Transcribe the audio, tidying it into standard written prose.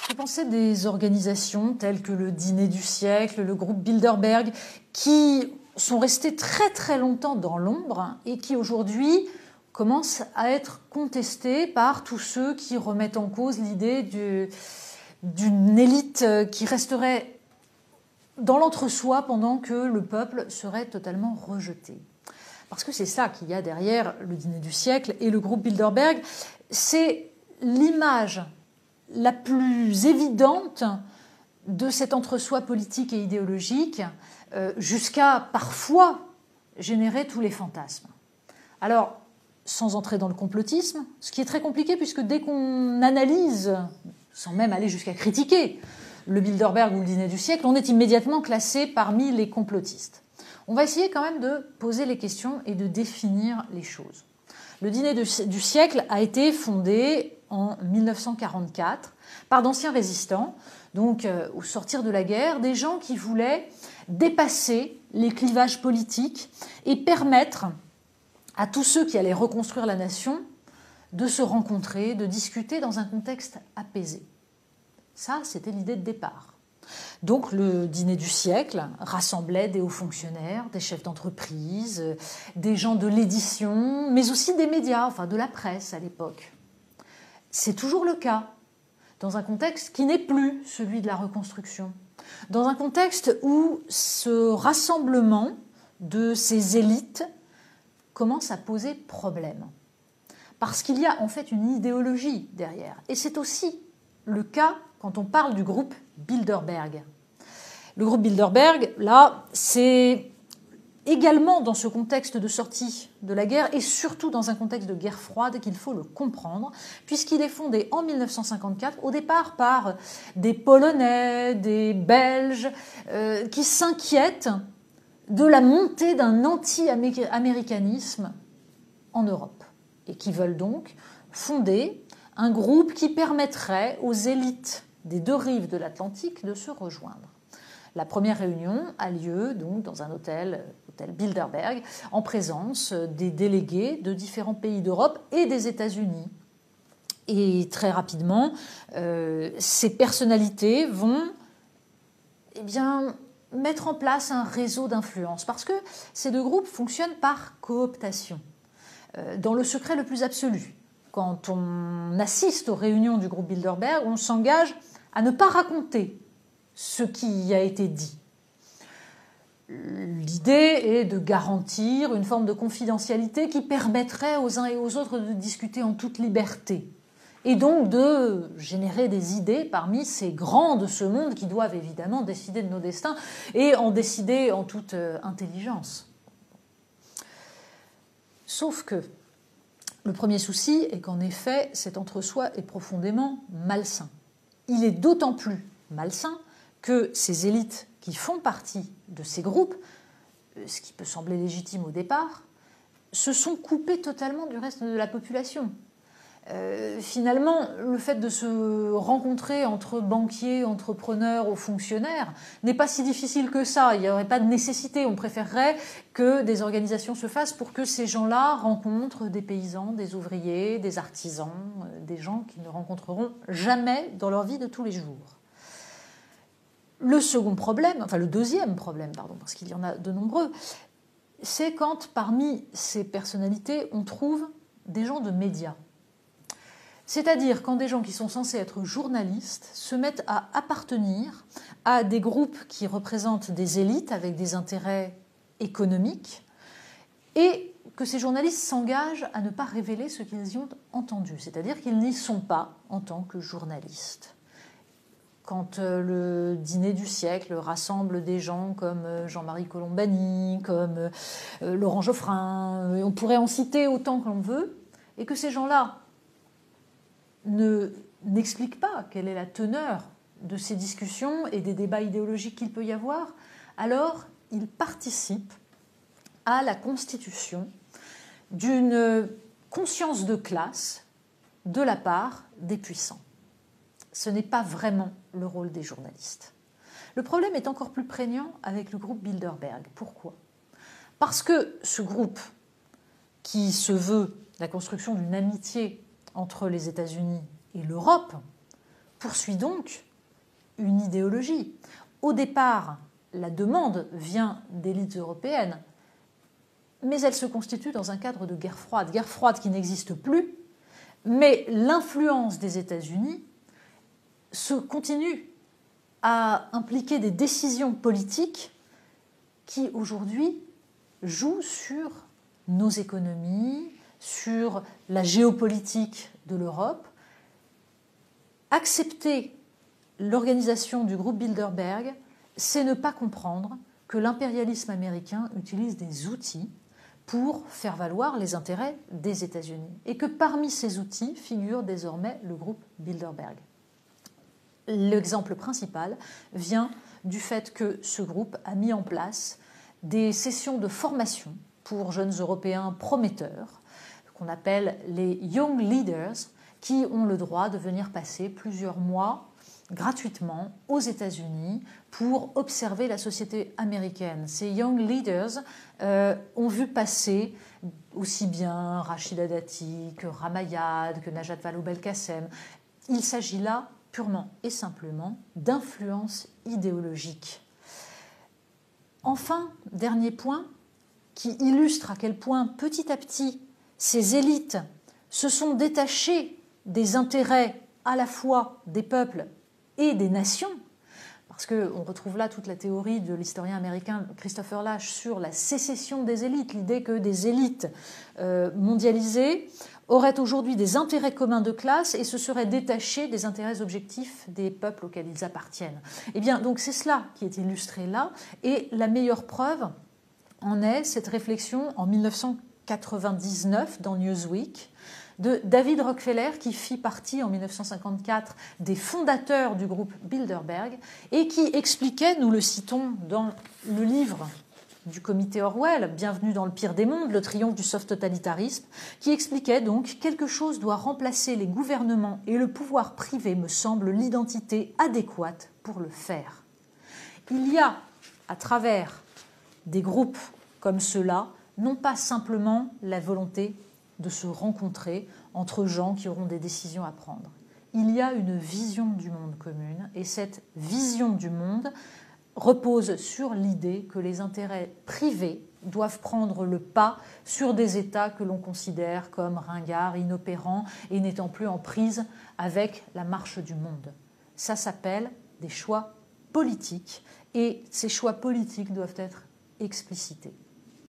Je pensais des organisations telles que le Dîner du siècle, le groupe Bilderberg, qui sont restées très très longtemps dans l'ombre et qui aujourd'hui commencent à être contestées par tous ceux qui remettent en cause l'idée d'une élite qui resterait dans l'entre-soi pendant que le peuple serait totalement rejeté. Parce que c'est ça qu'il y a derrière le Dîner du siècle et le groupe Bilderberg, c'est l'image la plus évidente de cet entre-soi politique et idéologique, jusqu'à parfois générer tous les fantasmes. Alors, sans entrer dans le complotisme, ce qui est très compliqué puisque dès qu'on analyse, sans même aller jusqu'à critiquer, le Bilderberg ou le Dîner du siècle, on est immédiatement classé parmi les complotistes. On va essayer quand même de poser les questions et de définir les choses. Le Dîner du siècle a été fondé en 1944 par d'anciens résistants, donc au sortir de la guerre, des gens qui voulaient dépasser les clivages politiques et permettre à tous ceux qui allaient reconstruire la nation de se rencontrer, de discuter dans un contexte apaisé. Ça, c'était l'idée de départ. Donc le Dîner du siècle rassemblait des hauts fonctionnaires, des chefs d'entreprise, des gens de l'édition, mais aussi des médias, enfin de la presse à l'époque. C'est toujours le cas, dans un contexte qui n'est plus celui de la reconstruction, dans un contexte où ce rassemblement de ces élites commence à poser problème. Parce qu'il y a en fait une idéologie derrière. Et c'est aussi le cas quand on parle du groupe Bilderberg. Le groupe Bilderberg, là, c'est également dans ce contexte de sortie de la guerre et surtout dans un contexte de guerre froide qu'il faut le comprendre, puisqu'il est fondé en 1954, au départ par des Polonais, des Belges, qui s'inquiètent de la montée d'un anti-américanisme en Europe et qui veulent donc fonder un groupe qui permettrait aux élites des deux rives de l'Atlantique de se rejoindre. La première réunion a lieu donc dans un hôtel Bilderberg, en présence des délégués de différents pays d'Europe et des États-Unis. Et très rapidement, ces personnalités vont mettre en place un réseau d'influence, parce que ces deux groupes fonctionnent par cooptation, dans le secret le plus absolu. Quand on assiste aux réunions du groupe Bilderberg, on s'engage à ne pas raconter ce qui a été dit. L'idée est de garantir une forme de confidentialité qui permettrait aux uns et aux autres de discuter en toute liberté et donc de générer des idées parmi ces grands de ce monde qui doivent évidemment décider de nos destins et en décider en toute intelligence. Sauf que le premier souci est qu'en effet, cet entre-soi est profondément malsain. Il est d'autant plus malsain que ces élites qui font partie de ces groupes, ce qui peut sembler légitime au départ, se sont coupées totalement du reste de la population. Finalement, le fait de se rencontrer entre banquiers, entrepreneurs ou fonctionnaires n'est pas si difficile que ça. Il n'y aurait pas de nécessité. On préférerait que des organisations se fassent pour que ces gens-là rencontrent des paysans, des ouvriers, des artisans, des gens qu'ils ne rencontreront jamais dans leur vie de tous les jours. Le deuxième problème, parce qu'il y en a de nombreux, c'est quand parmi ces personnalités, on trouve des gens de médias. C'est-à-dire quand des gens qui sont censés être journalistes se mettent à appartenir à des groupes qui représentent des élites avec des intérêts économiques et que ces journalistes s'engagent à ne pas révéler ce qu'ils y ont entendu, c'est-à-dire qu'ils n'y sont pas en tant que journalistes. Quand le Dîner du siècle rassemble des gens comme Jean-Marie Colombani, comme Laurent Geoffrin, on pourrait en citer autant que l'on veut, et que ces gens-là n'expliquent pas quelle est la teneur de ces discussions et des débats idéologiques qu'il peut y avoir, alors ils participent à la constitution d'une conscience de classe de la part des puissants. Ce n'est pas vraiment le rôle des journalistes. Le problème est encore plus prégnant avec le groupe Bilderberg. Pourquoi ? Parce que ce groupe, qui se veut la construction d'une amitié entre les États-Unis et l'Europe, poursuit donc une idéologie. Au départ, la demande vient d'élites européennes, mais elle se constitue dans un cadre de guerre froide qui n'existe plus, mais l'influence des États-Unis se continue à impliquer des décisions politiques qui aujourd'hui jouent sur nos économies, sur la géopolitique de l'Europe. Accepter l'organisation du groupe Bilderberg, c'est ne pas comprendre que l'impérialisme américain utilise des outils pour faire valoir les intérêts des États-Unis et que parmi ces outils figure désormais le groupe Bilderberg. L'exemple principal vient du fait que ce groupe a mis en place des sessions de formation pour jeunes Européens prometteurs, qu'on appelle les Young Leaders, qui ont le droit de venir passer plusieurs mois gratuitement aux États-Unis pour observer la société américaine. Ces Young Leaders ont vu passer aussi bien Rachida Dati que Ramayad, que Najat Vallaud-Belkacem. Il s'agit là purement et simplement d'influence idéologique. Enfin, dernier point qui illustre à quel point petit à petit ces élites se sont détachées des intérêts à la fois des peuples et des nations, parce qu'on retrouve là toute la théorie de l'historien américain Christopher Lasch sur la sécession des élites, l'idée que des élites mondialisées auraient aujourd'hui des intérêts communs de classe et se seraient détachées des intérêts objectifs des peuples auxquels ils appartiennent. Eh bien, donc c'est cela qui est illustré là, et la meilleure preuve en est cette réflexion en 1999 dans Newsweek de David Rockefeller, qui fit partie en 1954 des fondateurs du groupe Bilderberg et qui expliquait, nous le citons dans le livre du comité Orwell, Bienvenue dans le pire des mondes, le triomphe du soft totalitarisme, qui expliquait donc « Quelque chose doit remplacer les gouvernements et le pouvoir privé me semble l'identité adéquate pour le faire ». Il y a, à travers des groupes comme ceux-là, non pas simplement la volonté de se rencontrer entre gens qui auront des décisions à prendre. Il y a une vision du monde commune et cette vision du monde repose sur l'idée que les intérêts privés doivent prendre le pas sur des États que l'on considère comme ringards, inopérants et n'étant plus en prise avec la marche du monde. Ça s'appelle des choix politiques et ces choix politiques doivent être explicités.